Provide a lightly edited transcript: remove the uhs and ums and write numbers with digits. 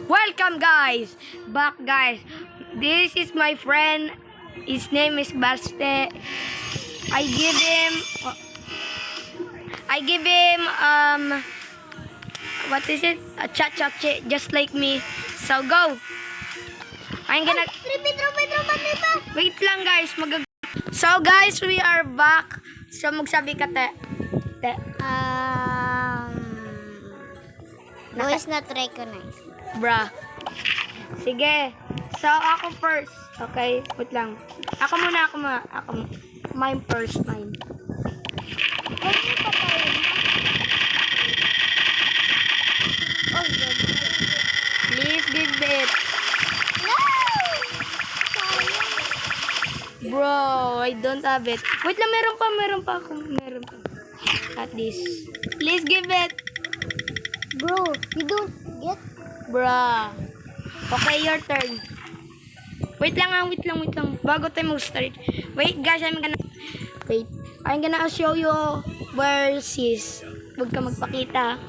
Welcome guys! Back guys. This is my friend. His name is Baste. I give him what is it? A cha-cha just like me. So go. I'm gonna wait lang guys. So guys, we are back. So magsabi ka te. Voice not recognized. Bruh. Sige. So, ako first. Okay? Wait lang. Ako muna. Mine first. Mine. Oh, God. Please give it. No! Bro, I don't have it. Wait lang, meron pa. Meron pa. At this. Please give it. Bro, you don't get... Bruh. Okay, your turn. Wait lang. Bago tayo mag-start. Wait, guys, I'm gonna show you where sis. Huwag ka magpakita.